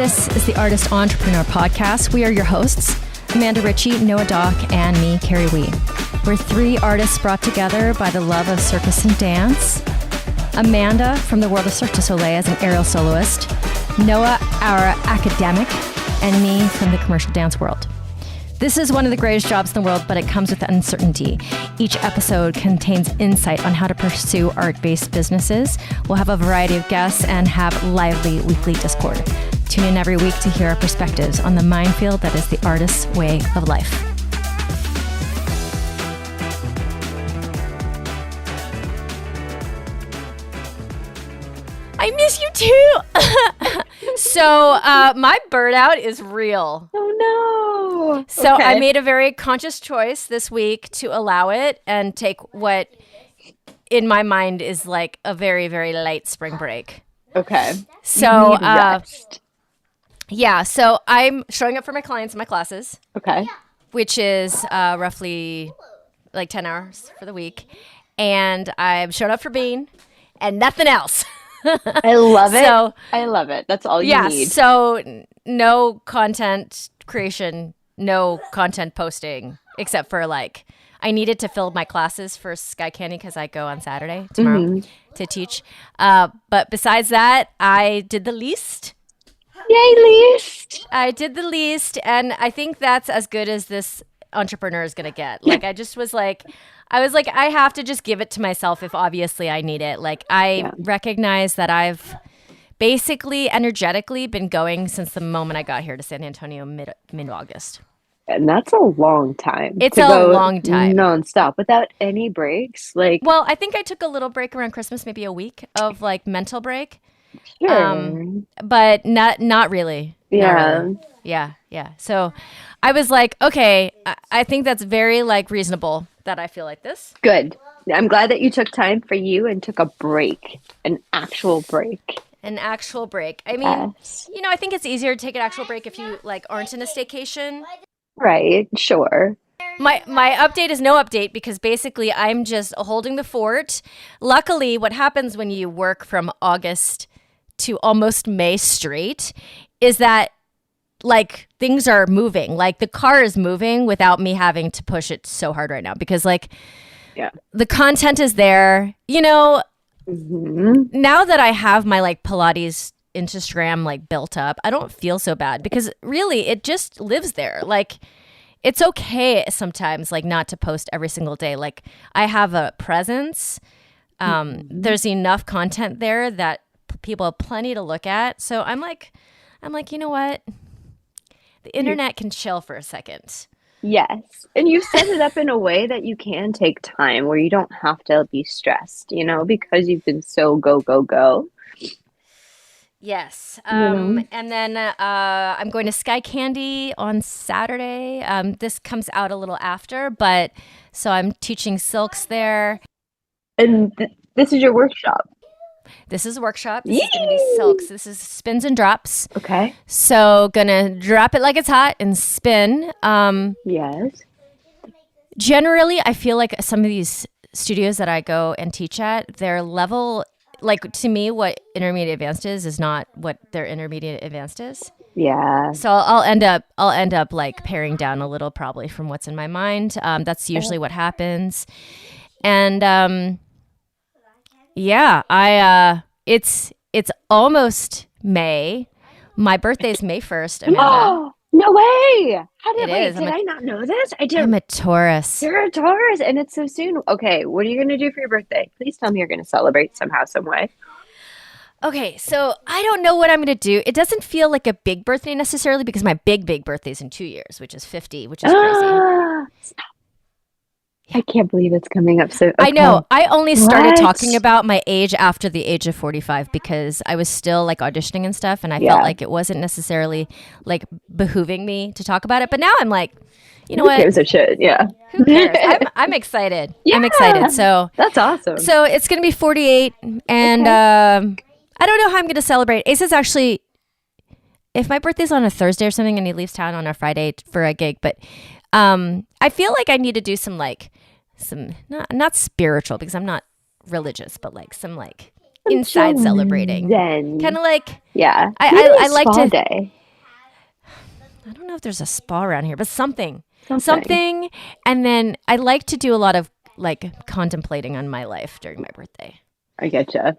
This is the Artist Entrepreneur Podcast. We are your hosts, Amanda Ritchie, Noah Dock, and me, Carrie Wee. We're three artists brought together by the love of circus and dance. Amanda from the world of Cirque du Soleil as an aerial soloist. Noah, our academic, and me from the commercial dance world. This is one of the greatest jobs in the world, but it comes with uncertainty. Each episode contains insight on how to pursue art-based businesses. We'll have a variety of guests and have lively weekly Discord. Tune in every week to hear our perspectives on the minefield that is the artist's way of life. I miss you too. So my burnout is real. Oh no. So Okay. I made a very conscious choice this week to allow it and take what in my mind is like a very, very light spring break. Okay. So You need rest. yeah, so I'm showing up for my clients in my classes, Okay. which is roughly like 10 hours for the week. And I'm showing up for Bean and nothing else. I love it. So- I love it. That's all you Yeah, need. so no content creation, no content posting, except for like I needed to fill my classes for Sky Candy because I go on Saturday tomorrow to teach. But besides that, I did the least. Yay, least. I did the least, and I think that's as good as this entrepreneur is gonna get. Like I was like, I have to just give it to myself if obviously I need it. Like I recognize that I've basically energetically been going since the moment I got here to San Antonio mid-August. And that's a long time. It's to a go long time. nonstop without any breaks. Like, Well, I think I took a little break around Christmas, maybe a week of like mental break, sure. but not really. Not Yeah. really. Yeah. So I was like, okay, I think that's very like reasonable that I feel like this. Good. I'm glad that you took time for you and took a break, an actual break. An actual break. I mean, Yes. I think it's easier to take an actual break if you like aren't in a staycation. Right. Sure. My update is no update because basically I'm just holding the fort. Luckily, what happens when you work from August to almost May straight is that like things are moving. Like the car is moving without me having to push it so hard right now because like the content is there. Now that I have my like Pilates Instagram like built up, I don't feel so bad because really it just lives there. Like it's okay sometimes like not to post every single day. Like I have a presence. There's enough content there that people have plenty to look at. So I'm like, you know what? The internet can chill for a second. Yes. And you set it up in a way that you can take time where you don't have to be stressed, because you've been so go, go, go. Yes. And then I'm going to Sky Candy on Saturday. This comes out a little after, but so I'm teaching silks there. And this is your workshop. This is a workshop. This is going to be silks. This is spins and drops. Okay. So gonna drop it like it's hot and spin. Yes. Generally, I feel like some of these studios that I go and teach at, their level, like to me, what intermediate advanced is not what their intermediate advanced is. Yeah. So I'll end up like paring down a little probably from what's in my mind. That's usually what happens. And it's almost May. My birthday's May 1st, Amanda. Oh, no way. It is. Did I not know this? I did. I'm a Taurus. You're a Taurus and it's so soon. Okay, what are you going to do for your birthday? Please tell me you're going to celebrate somehow, some way. Okay, so I don't know what I'm going to do. It doesn't feel like a big birthday necessarily because my big birthday is in 2 years, which is 50, which is crazy. Stop. I can't believe it's coming up so. I know. I only started What? talking about my age after the age of 45 because I was still like auditioning and stuff, and I felt like it wasn't necessarily like behooving me to talk about it. But now I'm like, you know Who what? cares a shit? Yeah. Who cares? I'm excited. I'm excited. So That's awesome. it's gonna be 48, and I don't know how I'm gonna celebrate. Ace is actually, if my birthday's on a Thursday or something, and he leaves town on a Friday for a gig, but I feel like I need to do some not spiritual because I'm not religious, but like some like inside So celebrating. zen. Kind of like, Yeah. I Maybe a like spa to, day. I don't know if there's a spa around here, but something. Something. And then I like to do a lot of like contemplating on my life during my birthday. I getcha.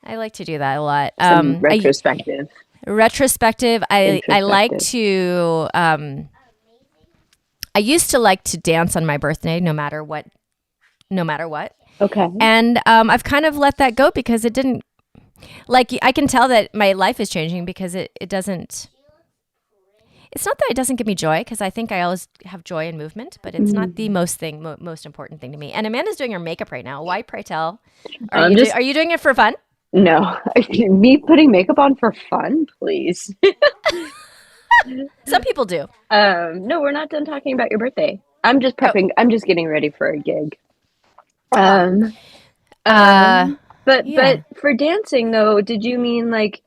I like to do that a lot. Some retrospective. Retrospective. I like Introspective. to, I used to like to dance on my birthday, no matter what. Okay. And I've kind of let that go because it didn't, like, I can tell that my life is changing because it doesn't, it's not that it doesn't give me joy, because I think I always have joy in movement, but it's not the most important thing to me. And Amanda's doing her makeup right now. Why, pray tell? Are you doing it for fun? No. Me putting makeup on for fun, please. Some people do. No, we're not done talking about your birthday. I'm just prepping. I'm just getting ready for a gig. But for dancing though, did you mean like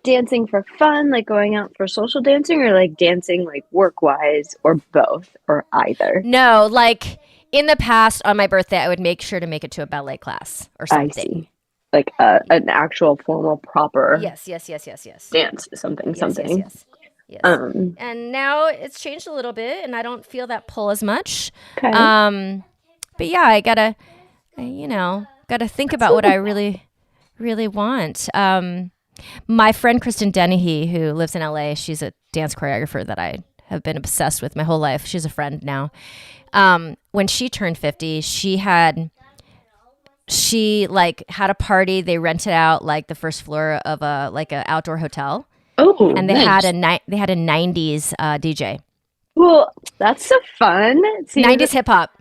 dancing for fun, like going out for social dancing, or like dancing like work wise, or both, or either? No, like in the past on my birthday, I would make sure to make it to a ballet class or I something. see. Like an actual formal proper Yes. dance, something. Yes. And now it's changed a little bit, and I don't feel that pull as much. Okay. But yeah, I gotta think about what I really, really want. My friend Kristen Dennehy, who lives in LA, she's a dance choreographer that I have been obsessed with my whole life. She's a friend now. When she turned 50, she had a party. They rented out like the first floor of a outdoor hotel. Oh, and they nice. had a 90s DJ. Well, that's so fun. See, 90s hip hop.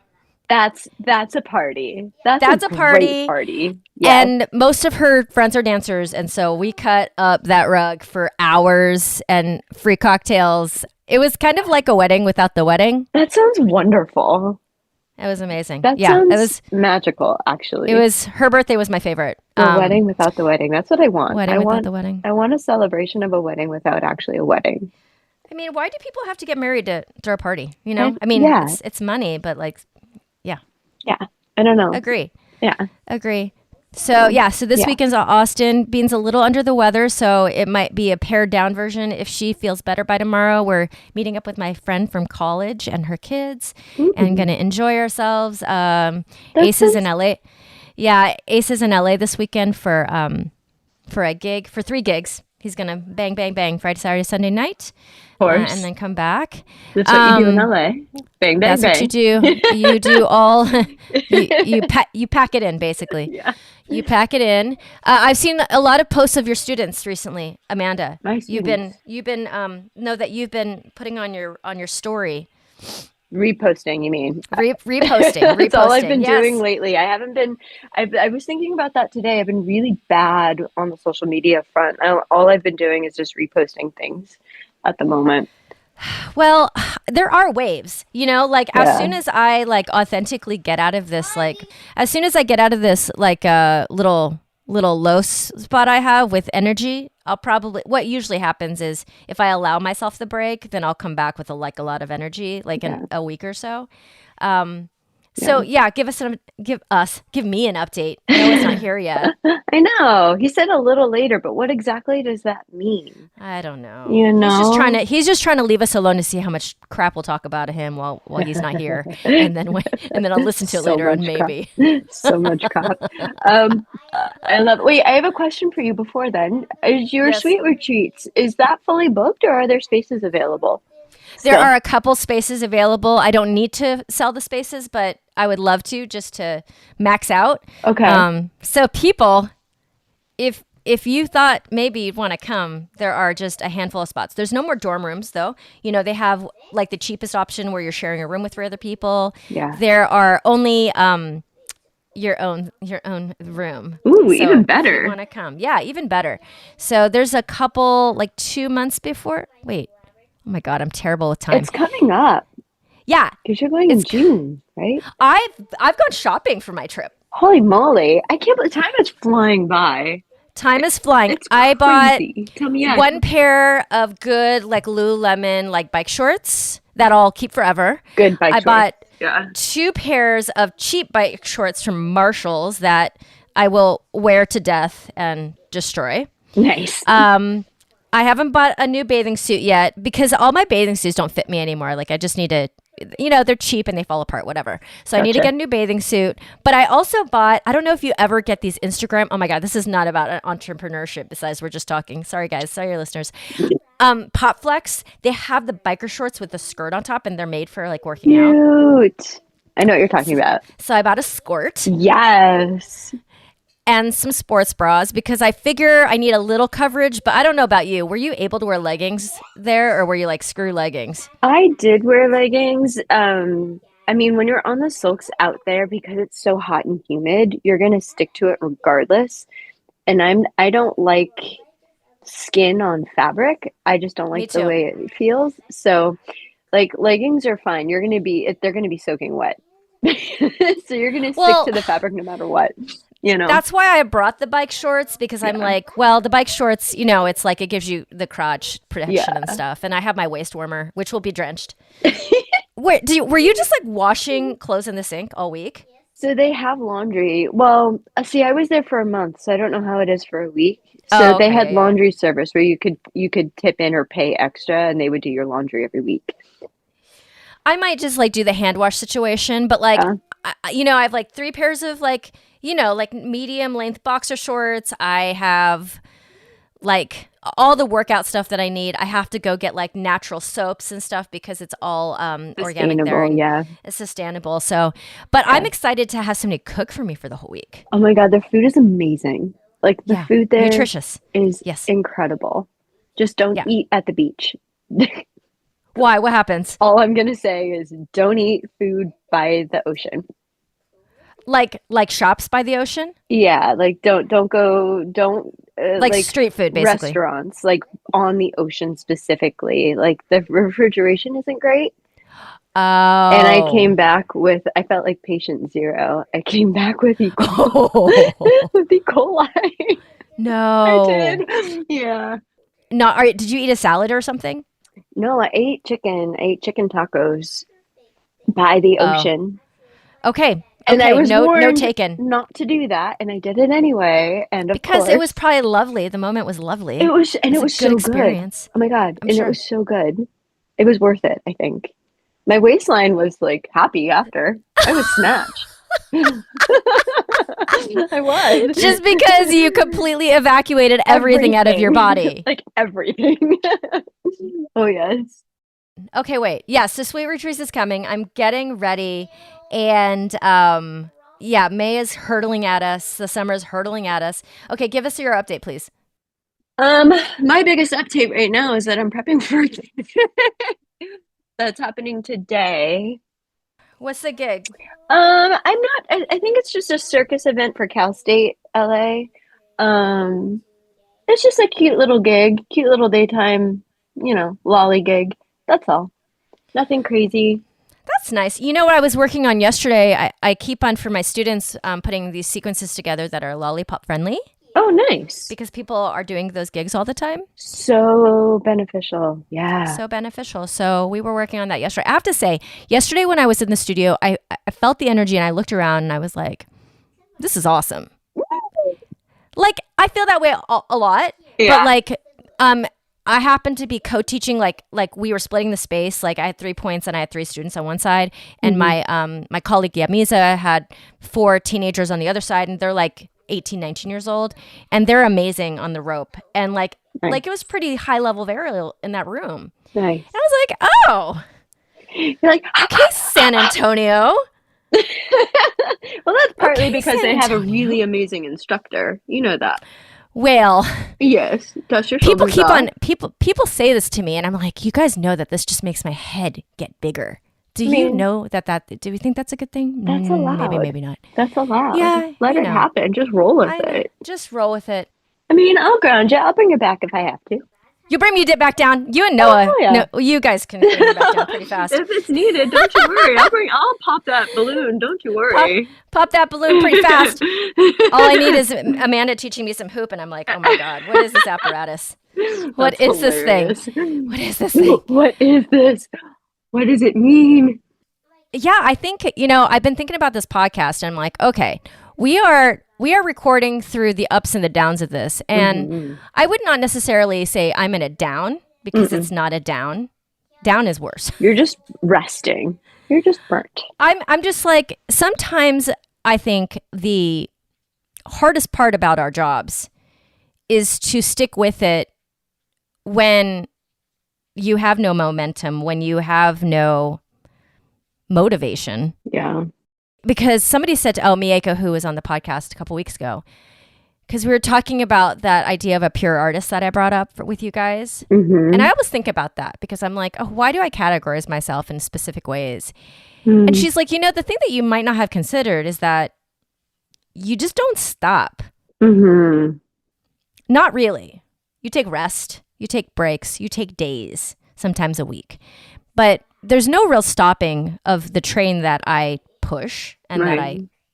That's a party. That's a party. Great party. Yeah. And most of her friends are dancers, and so we cut up that rug for hours and free cocktails. It was kind of like a wedding without the wedding. That sounds wonderful. It was amazing. That sounds magical, actually. Her birthday was my favorite. The wedding without the wedding. That's what I want. Without the wedding. I want a celebration of a wedding without actually a wedding. I mean, why do people have to get married to throw a party? You know? It's money, but like, yeah. Yeah. I don't know. Agree. Yeah. Agree. So this weekend's Austin. Bean's a little under the weather, so it might be a pared down version. If she feels better by tomorrow, we're meeting up with my friend from college and her kids, and going to enjoy ourselves. Aces in LA. Yeah, Aces in LA this weekend for a gig, for 3 gigs. He's going to bang Friday, Saturday, Sunday night. Of course. And then come back. That's what you do in LA. Bang, That's what you do. You do all, you pack it in, basically. Yeah. You pack it in. I've seen a lot of posts of your students recently, Amanda. Nice. You've been putting on your story. Reposting, you mean? Reposting. That's all I've been doing lately. I haven't been, I was thinking about that today. I've been really bad on the social media front. All I've been doing is just reposting things at the moment. Well, there are waves, as soon as I authentically get out of this, little low spot I have with energy, what usually happens is if I allow myself the break, then I'll come back with a lot of energy, in a week or so. So give me an update. I know it's not here yet. I know. He said a little later, but what exactly does that mean? I don't know. He's just trying to leave us alone to see how much crap we'll talk about him while he's not here, and then I'll listen to it later on, maybe. So much crap. I love. Wait, I have a question for you. Before then, is your sweet retreats, is that fully booked, or are there spaces available? There are a couple spaces available. I don't need to sell the spaces, but I would love to, just to max out. Okay. So people, if you thought maybe you'd want to come, there are just a handful of spots. There's no more dorm rooms, though. They have the cheapest option where you're sharing a room with 3 other people. Yeah. There are only your own room. Ooh, so even better. If you want to come, yeah, even better. So there's a couple 2 months before. Wait. Oh my God, I'm terrible with time. It's coming up. Yeah. Because you're going in June, right? I've gone shopping for my trip. Holy moly. I can't believe time is flying by. Time is flying. It's I bought Tell me one pair of good Lululemon bike shorts that I'll keep forever. Good bike shorts. I bought 2 pairs of cheap bike shorts from Marshalls that I will wear to death and destroy. Nice. I haven't bought a new bathing suit yet because all my bathing suits don't fit me anymore. Like I just need to, they're cheap and they fall apart, whatever. So I need to get a new bathing suit. But I also bought, I don't know if you ever get these Instagram. Oh my God, this is not about entrepreneurship. Besides, we're just talking. Sorry, guys. Sorry, listeners. Pop Flex, they have the biker shorts with the skirt on top and they're made for like working out. Cute. I know what you're talking about. So I bought a skirt. Yes. And some sports bras because I figure I need a little coverage, but I don't know about you. Were you able to wear leggings there or were you like, screw leggings? I did wear leggings. I mean, when you're on the silks out there, because it's so hot and humid, you're going to stick to it regardless. And I don't like skin on fabric. I just don't like the way it feels. So like leggings are fine. They're going to be soaking wet. So you're going to stick to the fabric no matter what. That's why I brought the bike shorts because I'm like, well, the bike shorts, it's like it gives you the crotch protection and stuff. And I have my waist warmer, which will be drenched. Wait, were you just like washing clothes in the sink all week? So they have laundry. Well, see, I was there for a month, so I don't know how it is for a week. So they had laundry service where you could tip in or pay extra and they would do your laundry every week. I might just like do the hand wash situation, but like, I have like 3 pairs of like, like medium length boxer shorts. I have like all the workout stuff that I need. I have to go get like natural soaps and stuff because it's all organic there. Yeah. It's sustainable. So, but I'm excited to have somebody cook for me for the whole week. Oh my God, their food is amazing. Like the food there nutritious. is incredible. Just don't eat at the beach. Why? What happens? All I'm going to say is don't eat food by the ocean. Like shops by the ocean? Yeah, like don't like street food basically. Restaurants like on the ocean specifically. Like the refrigeration isn't great. Oh. And I felt like patient zero. I came back with E. coli. With E. coli. No. I did. Yeah. No, all right, did you eat a salad or something? No, I ate chicken. I ate chicken tacos by the ocean. Okay. And I was no taken. Not to do that, and I did it anyway. And because it was probably lovely. The moment was lovely. It was so experience. Good. Oh my God! It was so good. It was worth it. I think my waistline was like happy after. I was snatched. I was just because you completely evacuated everything out of your body, like everything. Oh yes. Okay, wait. Yeah, so Sweet Retreats is coming. I'm getting ready. And May is hurtling at us. The summer is hurtling at us. Okay, give us your update, please. My biggest update right now is that I'm prepping for a gig that's happening today. What's the gig? I think it's just a circus event for Cal State LA. It's just a cute little gig, cute little daytime, lolly gig. That's all. Nothing crazy. That's nice. You know what I was working on yesterday? I keep on for my students putting these sequences together that are lollipop friendly. Oh, nice. Because people are doing those gigs all the time. So beneficial. Yeah. So beneficial. So we were working on that yesterday. I have to say, yesterday when I was in the studio, I felt the energy and I looked around and I was like, this is awesome. Like, I feel that way a lot. Yeah. But like, I happened to be co-teaching, like we were splitting the space. Like I had 3 points and I had 3 students on one side. And my colleague Yamiza had 4 teenagers on the other side. And they're like 18, 19 years old. And they're amazing on the rope. And like it was pretty high level variable in that room. Nice. And I was like, oh. You're like, okay, San Antonio. Well, that's partly because they have a really amazing instructor. You know that. Well, yes, dust your people keep on people say this to me, and I'm like, you guys know that this just makes my head get bigger. Do you know that? Do we think that's a good thing? That's allowed. Maybe not. That's allowed. Yeah, let it happen. Just roll with it. Just roll with it. I mean, I'll ground you. I'll bring you back if I have to. You bring me back down. You and Noah. Oh, yeah. No, you guys can bring me back down pretty fast. If it's needed, don't you worry. I'll pop that balloon. Don't you worry. Pop that balloon pretty fast. All I need is Amanda teaching me some hoop, and I'm like, oh my God, what is this apparatus? What is this thing? What is this thing? What is this? What does it mean? Yeah, I think, I've been thinking about this podcast, and I'm like, okay, we are recording through the ups and the downs of this. And I would not necessarily say I'm in a down because it's not a down. Down is worse. You're just resting. You're just burnt. I'm just like, sometimes I think the hardest part about our jobs is to stick with it when you have no momentum, when you have no motivation. Yeah. Because somebody said to Mieko, who was on the podcast a couple weeks ago, because we were talking about that idea of a pure artist that I brought up with you guys. And I always think about that because I'm like, oh, why do I categorize myself in specific ways? And she's like, the thing that you might not have considered is that you just don't stop. Not really. You take rest, you take breaks, you take days, sometimes a week. But there's no real stopping of the train that I push and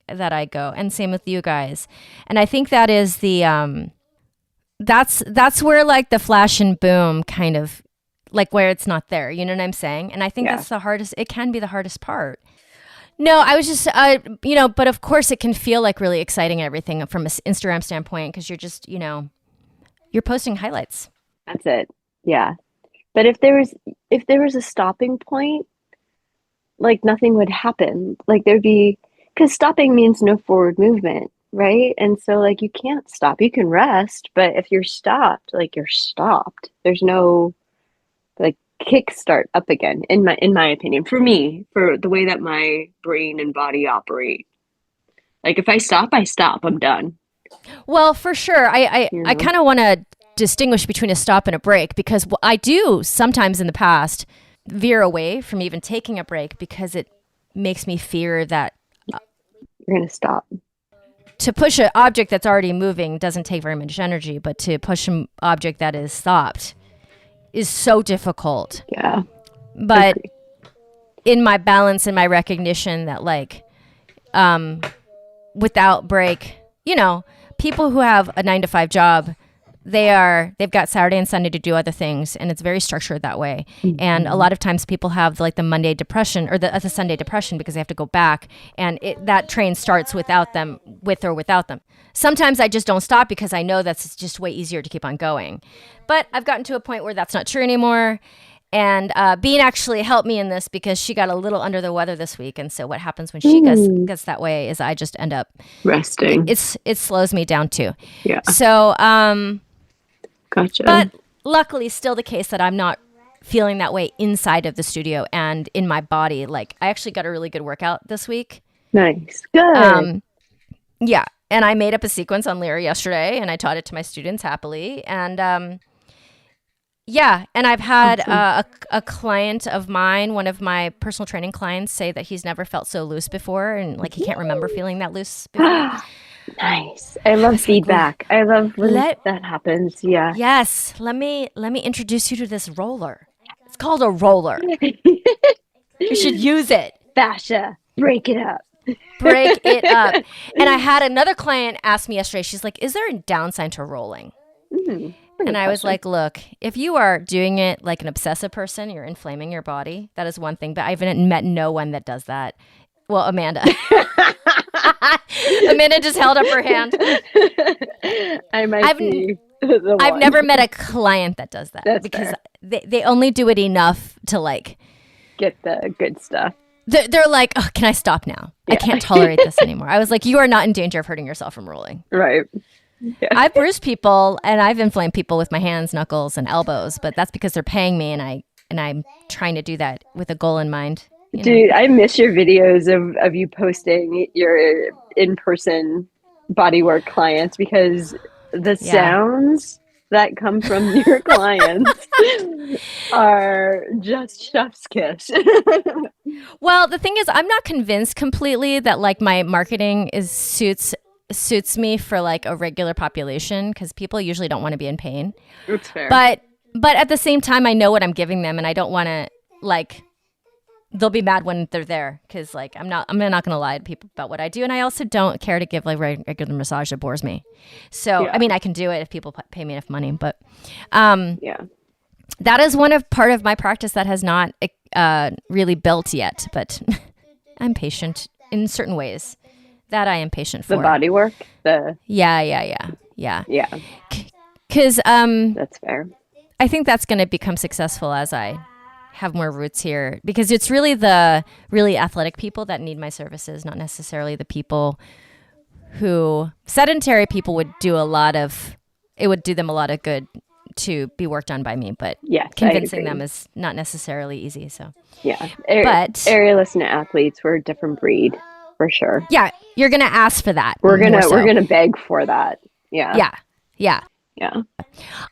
that I go, and same with you guys. And I think that is the that's where like the flash and boom kind of like where it's not there, you know what I'm saying? And I think that's the hardest, it can be the hardest part. No, I was just but of course it can feel like really exciting and everything from an Instagram standpoint because you're just, you're posting highlights. That's it. Yeah. But if there was a stopping point, like nothing would happen. Like there'd be, because stopping means no forward movement, right? And so like you can't stop. You can rest, but if you're stopped, like you're stopped. There's no like kickstart up again, in my opinion. For me, for the way that my brain and body operate. Like if I stop, I'm done. Well, for sure. I kind of want to distinguish between a stop and a break because I do sometimes in the past veer away from even taking a break because it makes me fear that you're going to stop. To push an object that's already moving doesn't take very much energy, but to push an object that is stopped is so difficult. Yeah. But in my balance and my recognition that like without break, people who have a 9-to-5 job, they've got Saturday and Sunday to do other things, and it's very structured that way. And a lot of times people have like the Monday depression or the Sunday depression because they have to go back, and that train starts with or without them. Sometimes I just don't stop because I know that's just way easier to keep on going. But I've gotten to a point where that's not true anymore. And Bean actually helped me in this because she got a little under the weather this week. And so what happens when she gets that way is I just end up resting. It slows me down too. Yeah. So, gotcha. But luckily still the case that I'm not feeling that way inside of the studio and in my body. Like I actually got a really good workout this week. Nice. Good. Yeah. And I made up a sequence on Lyra yesterday and I taught it to my students happily. And, yeah, and I've had a client of mine, one of my personal training clients, say that he's never felt so loose before, and like he can't remember feeling that loose before. Nice. I love feedback. I love when that happens. Yeah. Yes. Let me introduce you to this roller. It's called a roller. You should use it. Fascia. Break it up. Break it up. And I had another client ask me yesterday. She's like, "Is there a downside to rolling?" And I was like, look, if you are doing it like an obsessive person, you're inflaming your body. That is one thing. But I've met no one that does that. Well, Amanda. Amanda just held up her hand. I've never met a client that does that. That's because they only do it enough to like get the good stuff. They're like, oh, can I stop now? Yeah. I can't tolerate this anymore. I was like, you are not in danger of hurting yourself from rolling. Right. Yeah. I've bruised people and I've inflamed people with my hands, knuckles, and elbows, but that's because they're paying me, and I'm trying to do that with a goal in mind. Dude, I miss your videos of you posting your in-person bodywork clients because the sounds that come from your clients are just chef's kiss. Well, the thing is, I'm not convinced completely that like my marketing suits me for like a regular population because people usually don't want to be in pain. That's fair. But at the same time, I know what I'm giving them, and I don't want to like. They'll be mad when they're there because like I'm not going to lie to people about what I do, and I also don't care to give like regular massage that bores me. So I mean, I can do it if people pay me enough money, but that is part of my practice that has not really built yet. But I'm patient in certain ways That I am patient The for. body work, Yeah. yeah, Because that's fair. I think that's going to become successful as I have more roots here, because it's really the really athletic people that need my services, not necessarily the people who sedentary people would do it would do them a lot of good to be worked on by me, but Yes, I convincing agree. them is not necessarily easy. So Yeah, but aerialists and athletes were a different breed for sure. yeah, you're going to ask for that We're more so. gonna beg for that. Yeah, Yeah. yeah.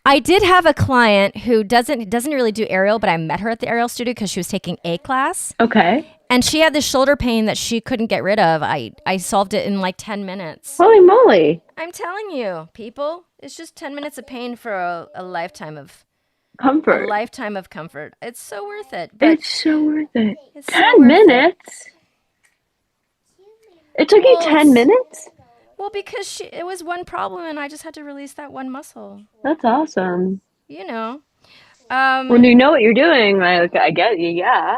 I did have a client who doesn't really do aerial, but I met her at the aerial studio because she was taking a class, Okay. and she had this shoulder pain that she couldn't get rid of. I solved it in like 10 minutes. Holy moly! I'm telling you, people, it's just 10 minutes of pain for a lifetime of Comfort. comfort. It's so worth it. But It's so worth it. it's so 10 worth it. minutes? It took you 10 minutes? Well, because it was one problem, and I just had to release that one muscle. That's awesome. You know. When you know what you're doing, like, I get you, yeah.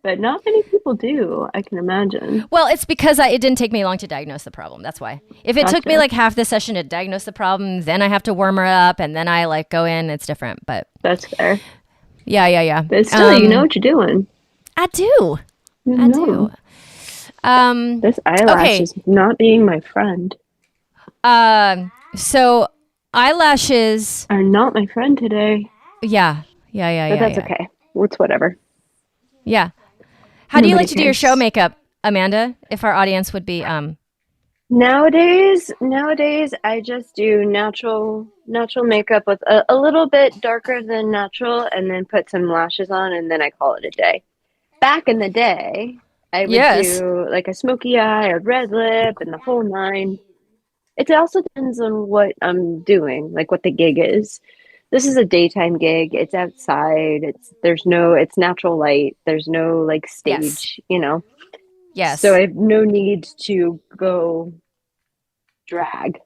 But not many people do, I can imagine. Well, it's because it didn't take me long to diagnose the problem. That's why. If it took me Gotcha. like half the session to diagnose the problem, then I have to warm her up, and then I like go in. It's different, but That's fair. yeah. But still, you know what you're doing. I do. You I know. do. This eyelash okay. is not being my friend. So eyelashes. Are not my friend today. Yeah. But that's okay. It's whatever. Yeah. How do you like Nobody to do your cares. show makeup, Amanda? If our audience would be Nowadays, I just do natural makeup with a little bit darker than natural, and then put some lashes on, and then I call it a day. Back in the day, I would Yes. do like a smoky eye or red lip and the whole nine. It also depends on what I'm doing, like what the gig is. This is a daytime gig. It's outside. It's natural light. There's no like stage, Yes. So I have no need to go drag,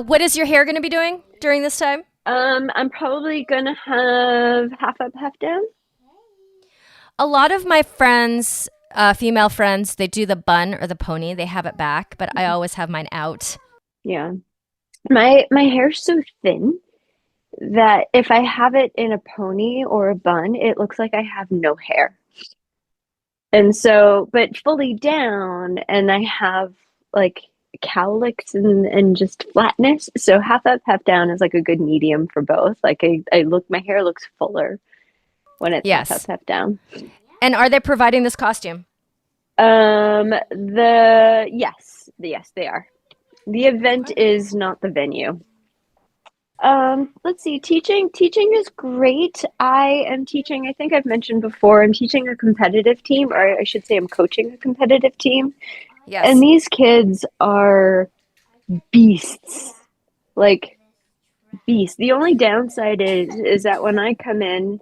What is your hair going to be doing during this time? I'm probably gonna have half up, half down. A lot of my friends, female friends, they do the bun or the pony. They have it back, but I always have mine out. Yeah. My hair's so thin that if I have it in a pony or a bun, it looks like I have no hair. And so, but fully down, and I have like cowlicks and just flatness. So half up, half down is like a good medium for both. Like my hair looks fuller when it's half up, half down. And are they providing this costume? Yes, they are. The event is not the venue. Let's see. Teaching is great. I am teaching, I think I've mentioned before, I'm teaching a competitive team, or I should say I'm coaching a competitive team. Yes. And these kids are beasts. Like beasts. The only downside is that when I come in,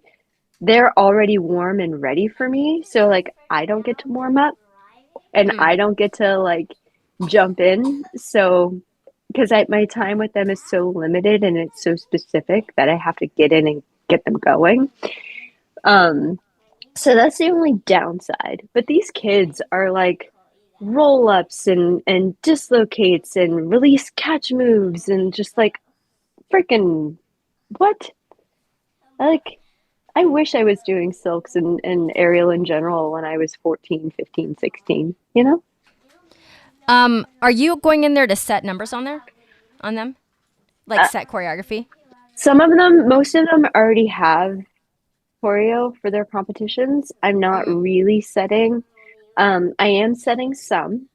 they're already warm and ready for me. So like I don't get to warm up, and I don't get to like jump in. So because my time with them is so limited and it's so specific that I have to get in and get them going. So that's the only downside. But these kids are like roll-ups and dislocates and release catch moves and just like freaking what? I wish I was doing silks and aerial in general when I was 14, 15, 16, Are you going in there to set numbers on them? Like set choreography? Most of them already have choreo for their competitions. I'm not really setting. I am setting some,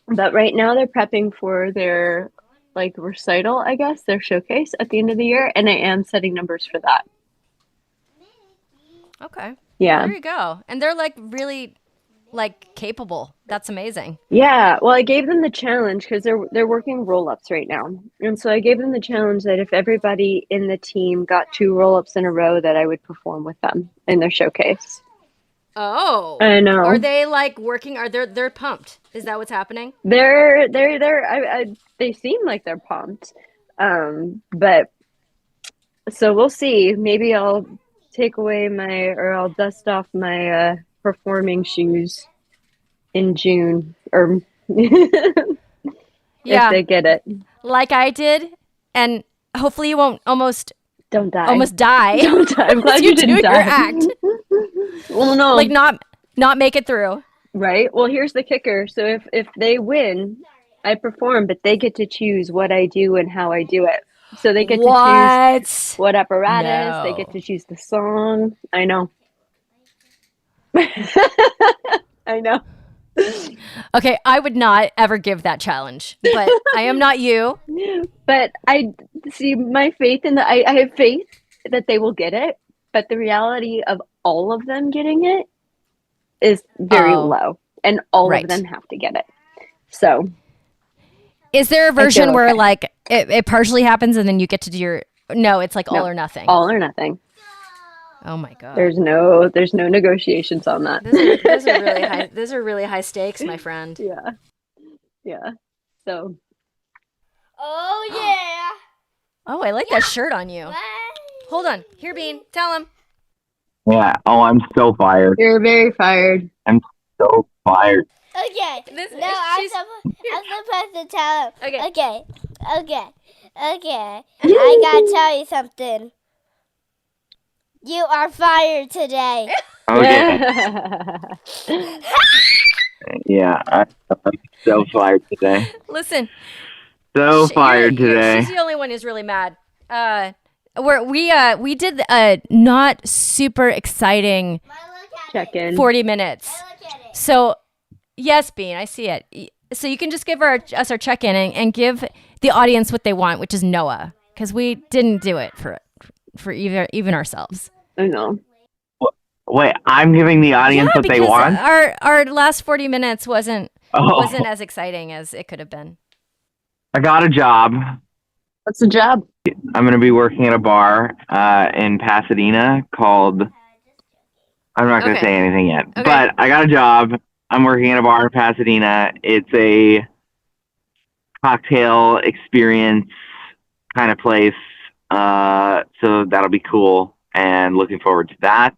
but right now they're prepping for their like recital, I guess, their showcase at the end of the year, and I am setting numbers for that. Okay. Yeah. There you go. And they're like really like capable. That's amazing. Yeah, well, I gave them the challenge because they're working roll-ups right now. And so I gave them the challenge that if everybody in the team got 2 roll-ups in a row, that I would perform with them in their showcase. Oh. I know. Are they like working? They're pumped? Is that what's happening? They seem like they're pumped. But so we'll see. Maybe I'll I'll dust off my performing shoes in June or Yeah, if they get it. like I did, and hopefully you won't almost Don't die. die. Don't die. I'm glad as you do didn't your die. act. Well, no. Like not make it through. Right? Well, here's the kicker. So if they win, I perform, but they get to choose what I do and how I do it. So they get to choose what apparatus, they get No. to choose the song. I know. I know. Okay, I would not ever give that challenge, but I am not you. But I see my faith in I have faith that they will get it, but the reality of all of them getting it is very low, and all of them have to get it. So is there a version where okay. like it partially happens and then you get to do your no, it's like all or nothing. All or nothing. Oh my god. There's no negotiations on that. Those are really high stakes, my friend. Yeah. Yeah. So oh yeah. Oh, I like that shirt on you. Hold on. Here, Bean. Tell him. Yeah. Oh, I'm so fired. You're very fired. I'm so fired. Okay. I'm supposed to tell him. Okay. I gotta tell you something. You are fired today. Okay. Yeah, I'm so fired today. Listen. So fired today. She's the only one who's really mad. We did a not super exciting check-in 40 minutes. So yes, Bean, I see it. So you can just give us our check-in and give the audience what they want, which is Noah, because we didn't do it for even ourselves. I know. Wait, I'm giving the audience what they want? Our last 40 minutes wasn't as exciting as it could have been. I got a job. What's the job? I'm going to be working at a bar in Pasadena called... I'm not going to say anything yet. Okay. But I got a job. I'm working at a bar in Pasadena. It's a cocktail experience kind of place. So that'll be cool. And looking forward to that.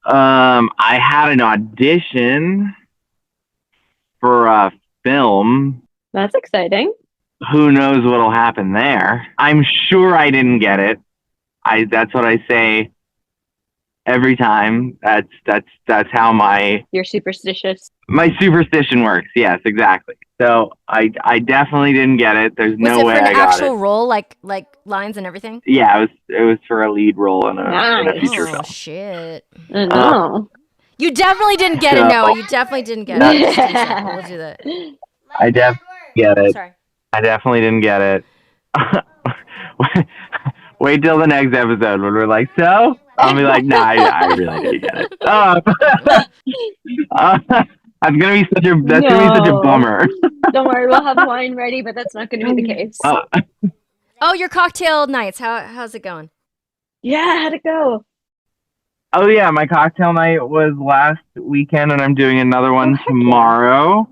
I had an audition for a film. That's exciting. Who knows what'll happen there? I'm sure I didn't get it. That's what I say every time. That's how You're superstitious. My superstition works. Yes, exactly. So I definitely didn't get it. There's no way I got it. Was it for an actual role, like lines and everything? Yeah, it was for a lead role in a feature film. Oh shit! No, you definitely didn't get it. No, you definitely didn't get it. We'll do that. I definitely get it. Sorry. I definitely didn't get it. Wait till the next episode when we're like, so? I'll be like, nah, I really didn't get it. That's gonna be such a bummer. Don't worry, we'll have wine ready, but that's not gonna be the case. Oh, your cocktail nights. How's it going? Yeah, how'd it go? Oh yeah, my cocktail night was last weekend, and I'm doing another one tomorrow.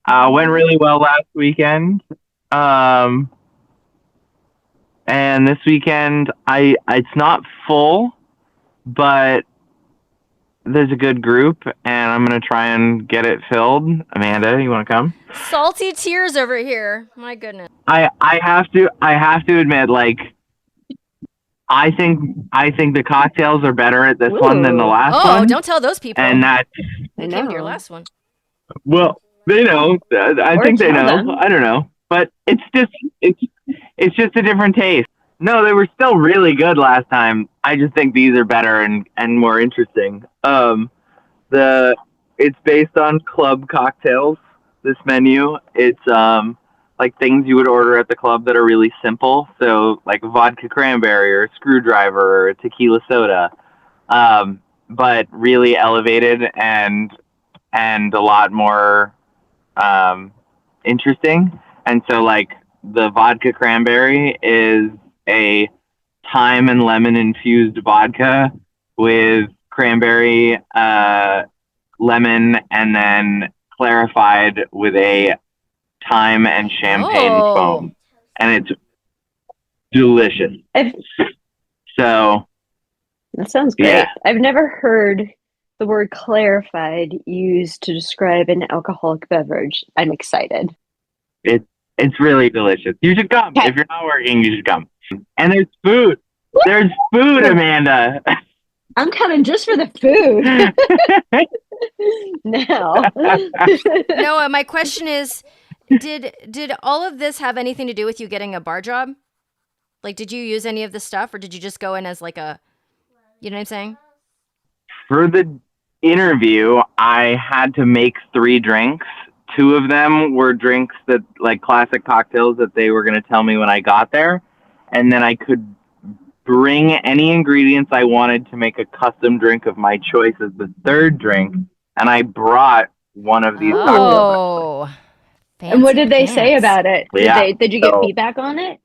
Went really well last weekend. And this weekend, it's not full, but there's a good group, and I'm going to try and get it filled. Amanda, you want to come? Salty tears over here. My goodness. I have to admit, like, I think the cocktails are better at this one than the last one. Oh, don't tell those people. And that they came to your last one. Well, they know. I think they know. Them. I don't know. But it's just a different taste. No, they were still really good last time. I just think these are better and more interesting. It's based on club cocktails, this menu. It's like things you would order at the club that are really simple. So like vodka cranberry or screwdriver or tequila soda. But really elevated and a lot more interesting. And so like the vodka cranberry is a thyme and lemon infused vodka with cranberry, lemon, and then clarified with a thyme and champagne foam. And it's delicious. So that sounds great. Yeah. I've never heard the word clarified used to describe an alcoholic beverage, I'm excited. It's really delicious. You should come. Okay. If you're not working, you should come. And there's food. There's food, Amanda. I'm coming just for the food. Now. Noah, my question is, did all of this have anything to do with you getting a bar job? Like, did you use any of this stuff, or did you just go in as like a, you know what I'm saying? For the interview, I had to make 3 drinks. 2 of them were drinks that, like, classic cocktails that they were going to tell me when I got there. And then I could bring any ingredients I wanted to make a custom drink of my choice as the 3rd drink. And I brought one of these cocktails. And what did they say about it? Yeah, Did you get feedback on it?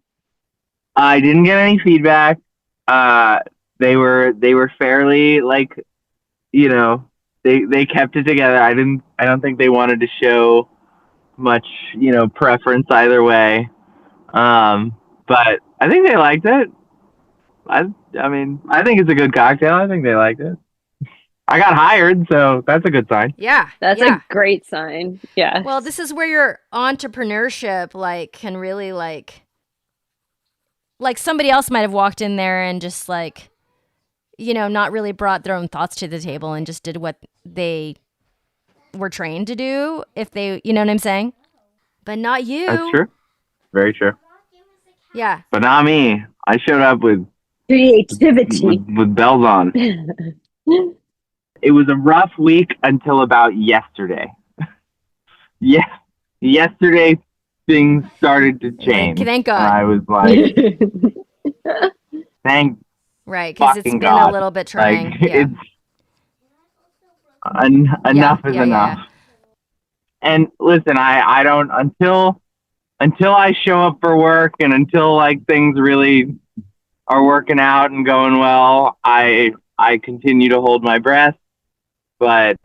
I didn't get any feedback. They were fairly, like, you know, they kept it together. I don't think they wanted to show much, you know, preference either way. But I think they liked it. I mean, I think it's a good cocktail. I think they liked it. I got hired, so that's a good sign. Yeah. That's a great sign. Yeah. Well, this is where your entrepreneurship, like, can really, like somebody else might have walked in there and just, like, you know, not really brought their own thoughts to the table and just did what they were trained to do, if they, you know what I'm saying? But not you. That's true. Very true. Yeah. But not me. I showed up with creativity. With bells on. It was a rough week until about yesterday. Yeah. Yesterday, things started to change. Thank God. And I was like, thank right, because it's fucking been God. a little bit trying. Like, yeah. it's enough is enough. Yeah. And listen, I don't until I show up for work and until, like, things really are working out and going well, I continue to hold my breath. But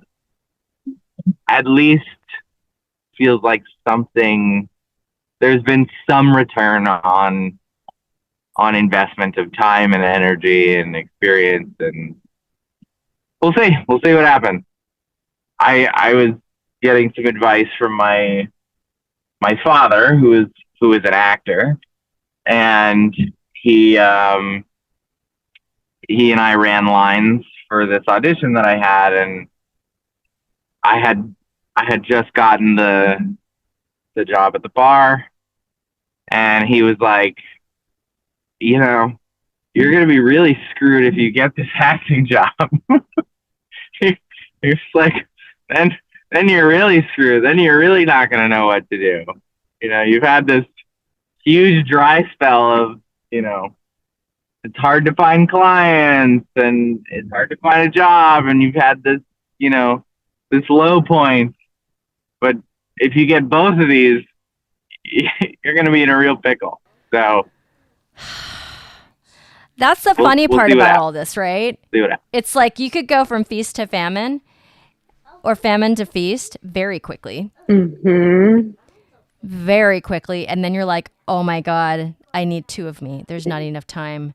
at least feels like there's been some return on investment of time and energy and experience, and we'll see what happens. I was getting some advice from my father, who is an actor, and he and I ran lines for this audition that I had, and I had just gotten the job at the bar, and he was like, you know, you're going to be really screwed if you get this acting job. It's like, then you're really screwed. Then you're really not going to know what to do. You know, you've had this huge dry spell of, you know, it's hard to find clients and it's hard to find a job, and you've had this, you know, this low point. But if you get both of these, you're going to be in a real pickle. So that's the funny part about all this, right? It's like you could go from feast to famine or famine to feast very quickly. Mm-hmm. Very quickly. And then you're like, oh my God, I need 2 of me. There's not enough time.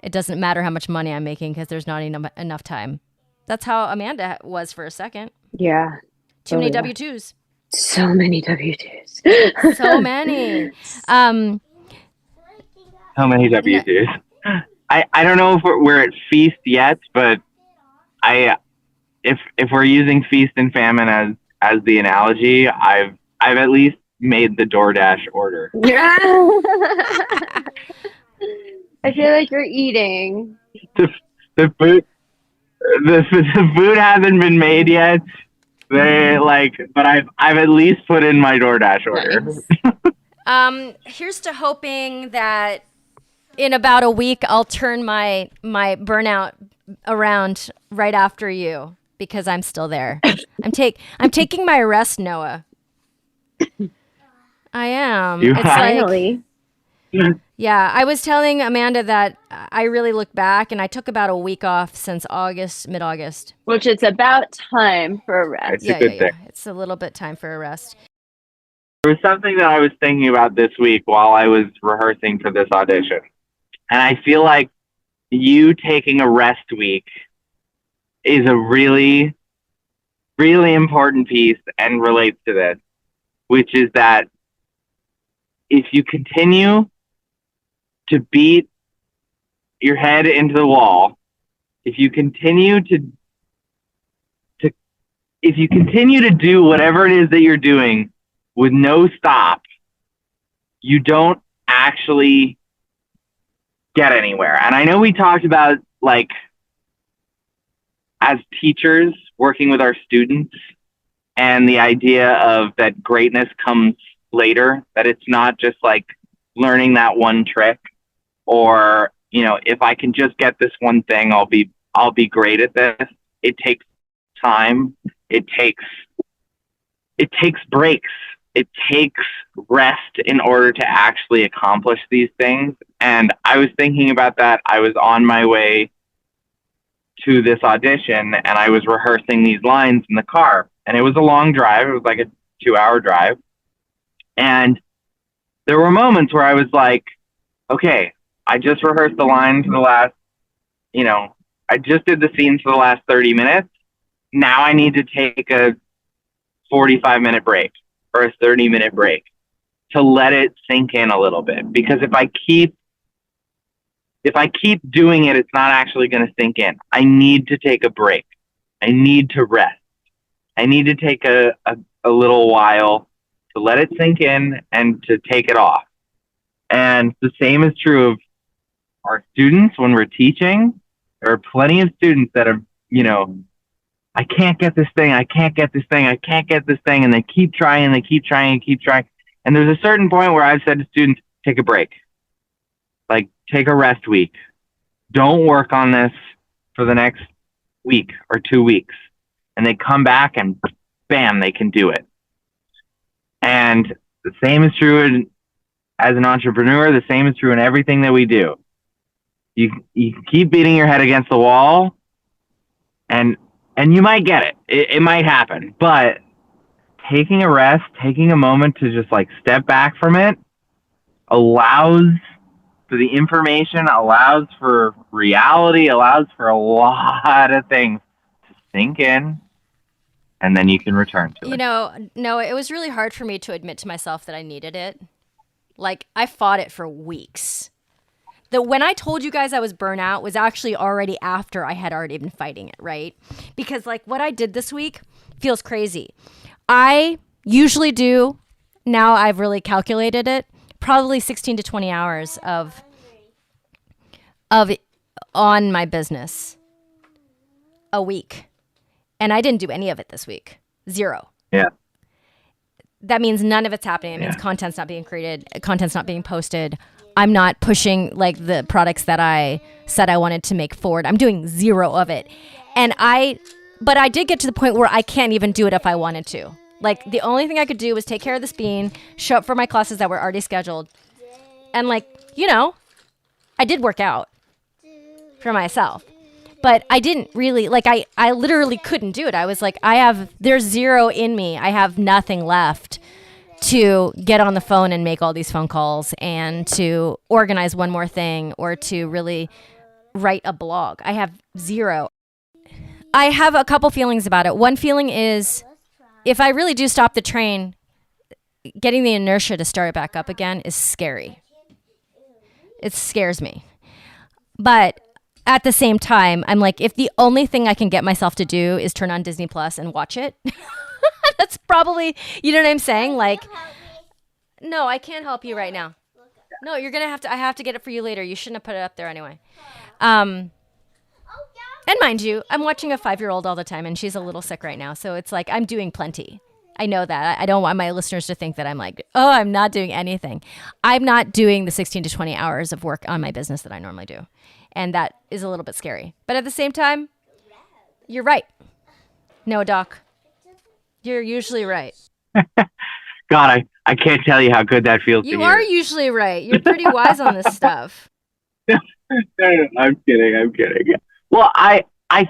It doesn't matter how much money I'm making because there's not enough time. That's how Amanda was for a second. Yeah. Too many W-2s. So many W-2s. So many. So many W-2s. I don't know if we're at feast yet, but if we're using feast and famine as the analogy, I've at least made the DoorDash order. Yeah. I feel like you're eating. The food hasn't been made yet. But I've at least put in my DoorDash order. Here's to hoping that in about a week I'll turn my burnout around right after you, because I'm still there. I'm taking my rest, Noah. I am. You it's finally. Like, yeah, I was telling Amanda that I really look back, and I took about a week off since mid-August. Which it's about time for a rest. It's a good thing. It's a little bit time for a rest. There was something that I was thinking about this week while I was rehearsing for this audition. And I feel like you taking a rest week is a really, really important piece and relates to this, which is that if you continue to beat your head into the wall, if you continue to do whatever it is that you're doing with no stop, you don't actually get anywhere. And I know we talked about, like, as teachers working with our students, and the idea of that greatness comes later, that it's not just like learning that one trick, or, you know, if I can just get this one thing, I'll be great at this. It takes time. It takes breaks. It takes rest in order to actually accomplish these things. And I was thinking about that. I was on my way to this audition, and I was rehearsing these lines in the car. And it was a long drive. It was like a 2-hour drive. And there were moments where I was like, okay, I just rehearsed the line for the last, I just did the scenes for the last 30 minutes. Now I need to take a 45-minute break or a 30-minute break to let it sink in a little bit. Because if I keep doing it, it's not actually going to sink in. I need to take a break. I need to rest. I need to take a little while to let it sink in and to take it off. And the same is true of our students when we're teaching. There are plenty of students that are, I can't get this thing. I can't get this thing. I can't get this thing. And they keep trying, and they keep trying and keep trying. And there's a certain point where I've said to students, take a break. Like, take a rest week. Don't work on this for the next week or 2 weeks. And they come back and bam, they can do it. And the same is true as an entrepreneur. The same is true in everything that we do. You keep beating your head against the wall, and you might get it. It might happen. But taking a rest, taking a moment to just like step back from it, allows for the information, allows for reality, allows for a lot of things to sink in, and then you can return to it. No, it was really hard for me to admit to myself that I needed it. Like, I fought it for weeks. When I told you guys I was burnout was actually already after I had already been fighting it, right? Because like what I did this week feels crazy. I usually do, now I've really calculated it, probably 16 to 20 hours of on my business a week. And I didn't do any of it this week. 0. Yeah. That means none of it's happening. It means content's not being created, content's not being posted. I'm not pushing like the products that I said I wanted to make forward. I'm doing 0 of it. But I did get to the point where I can't even do it if I wanted to. Like, the only thing I could do was take care of this bean, show up for my classes that were already scheduled. And like, I did work out for myself. But I didn't really, like, I literally couldn't do it. I was like, there's 0 in me. I have nothing left to get on the phone and make all these phone calls and to organize one more thing or to really write a blog. I have 0. I have a couple feelings about it. One feeling is if I really do stop the train, getting the inertia to start it back up again is scary. It scares me. But at the same time, I'm like, if the only thing I can get myself to do is turn on Disney Plus and watch it, that's probably, you know what I'm saying? Like, no, I can't help you right now. No, you're going to have to, I have to get it for you later. You shouldn't have put it up there anyway. And mind you, I'm watching a 5-year-old all the time, and she's a little sick right now. So it's like, I'm doing plenty. I know that. I don't want my listeners to think that I'm like, oh, I'm not doing anything. I'm not doing the 16 to 20 hours of work on my business that I normally do. And that is a little bit scary. But at the same time, you're right. No, Doc. You're usually right. God, I can't tell you how good that feels to hear. You are usually right. You're pretty wise on this stuff. No, I'm kidding. Well, I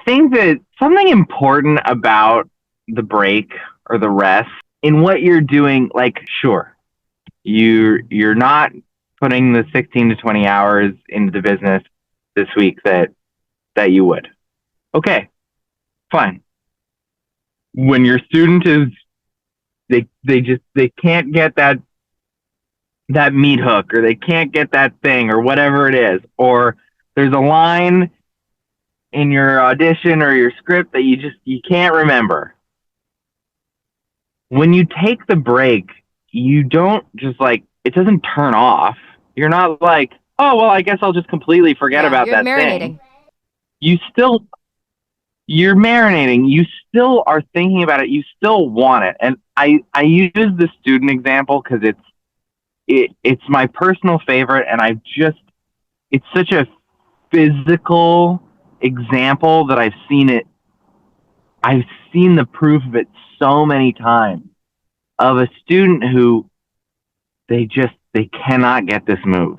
think that something important about the break or the rest in what you're doing, like, sure, you're not putting the 16 to 20 hours into the business this week that you would. Okay. Fine. When your student is, they can't get that meat hook, or they can't get that thing, or whatever it is, or there's a line in your audition or your script that you can't remember. When you take the break, you don't just it doesn't turn off. You're not like, oh, well, I guess I'll just completely forget about that thing. You're marinating. You still are thinking about it. You still want it. And I use the student example because it's my personal favorite, and it's such a physical example that I've seen the proof of it so many times, of a student who they cannot get this move.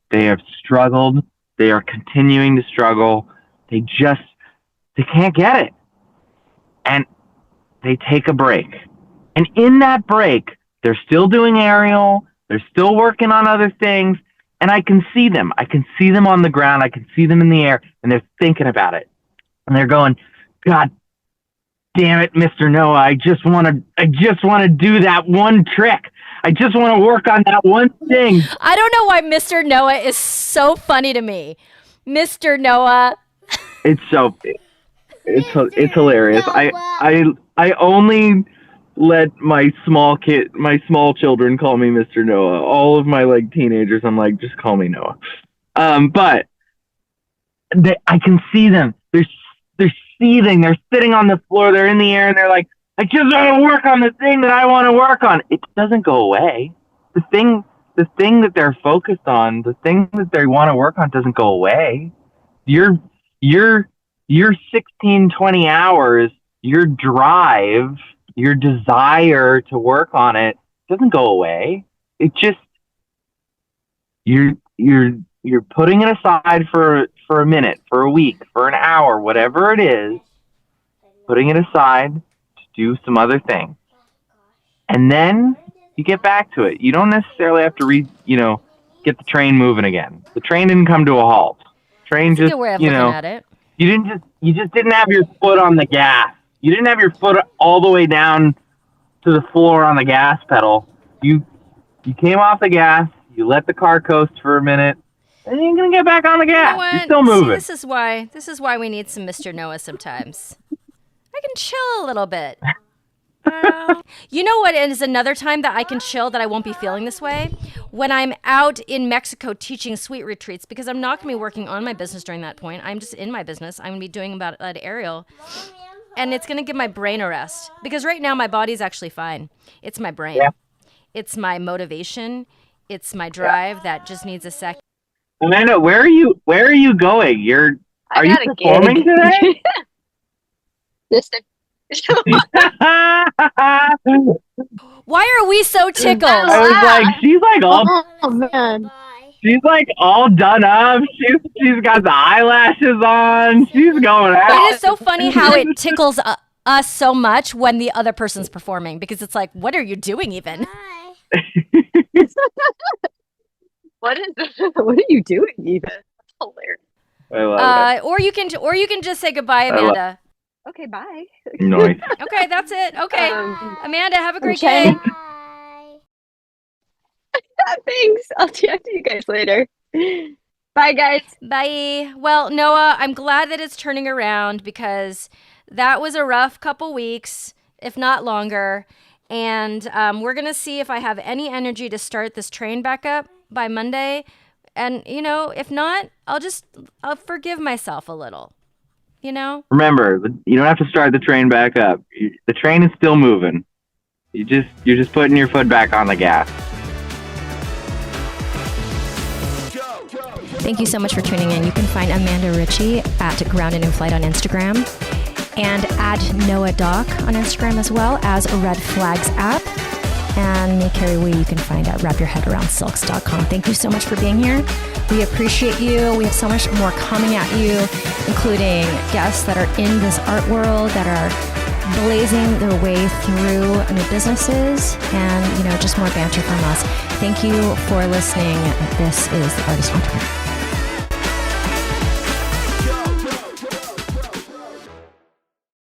They have struggled. They are continuing to struggle. They can't get it. And they take a break. And in that break, they're still doing aerial. They're still working on other things. And I can see them. I can see them on the ground. I can see them in the air. And they're thinking about it. And they're going, God damn it, Mr. Noah. I just want to do that one trick. I just want to work on that one thing. I don't know why Mr. Noah is so funny to me. Mr. Noah. It's hilarious. I only let my small children call me Mr. Noah. All of my teenagers, I'm like, just call me Noah. But I can see them. They're seething. They're sitting on the floor. They're in the air, and they're like, I just want to work on the thing that I want to work on. It doesn't go away. The thing that they're focused on, the thing that they want to work on, doesn't go away. Your 16, 20 hours, your drive, your desire to work on it doesn't go away. It just, you're putting it aside for a minute, for a week, for an hour, whatever it is, putting it aside to do some other thing. And then you get back to it. You don't necessarily have to get the train moving again. The train didn't come to a halt. Train just, a good way of looking at it. You just didn't have your foot on the gas. You didn't have your foot all the way down to the floor on the gas pedal. You came off the gas, you let the car coast for a minute, and you're gonna get back on the gas. You're still moving. See, this is why we need some Mr. Noah sometimes. I can chill a little bit. You know what is another time that I can chill, that I won't be feeling this way? When I'm out in Mexico teaching sweet retreats, because I'm not going to be working on my business during that point. I'm just in my business. I'm going to be doing about that aerial. And it's going to give my brain a rest. Because right now my body's actually fine. It's my brain. Yeah. It's my motivation. It's my drive that just needs a second. Amanda, where are you going? Are you performing today? Why are we so tickled? I was like, she's all done up. She's got the eyelashes on. She's going out. It is so funny how it tickles us so much when the other person's performing, because it's like, what are you doing even? What are you doing even? That's hilarious. I love it. Or you can just say goodbye, Amanda. Okay, bye. Nice. Okay, that's it. Okay. Amanda, have a great day. Bye. Thanks. I'll chat to you guys later. Bye, guys. Bye. Well, Noah, I'm glad that it's turning around, because that was a rough couple weeks, if not longer. And we're going to see if I have any energy to start this train back up by Monday. And, if not, I'll forgive myself a little. Remember, you don't have to start the train back up. The train is still moving. You're just putting your foot back on the gas. Thank you so much for tuning in. You can find Amanda Ritchie at Grounded in Flight on Instagram, and at Noah Doc on Instagram, as well as Red Flags app. And me, Carrie Wee, you can find at wrapyourheadaroundsilks.com. Thank you so much for being here. We appreciate you. We have so much more coming at you, including guests that are in this art world, that are blazing their way through new businesses, and just more banter from us. Thank you for listening. This is The Artist Entrepreneur.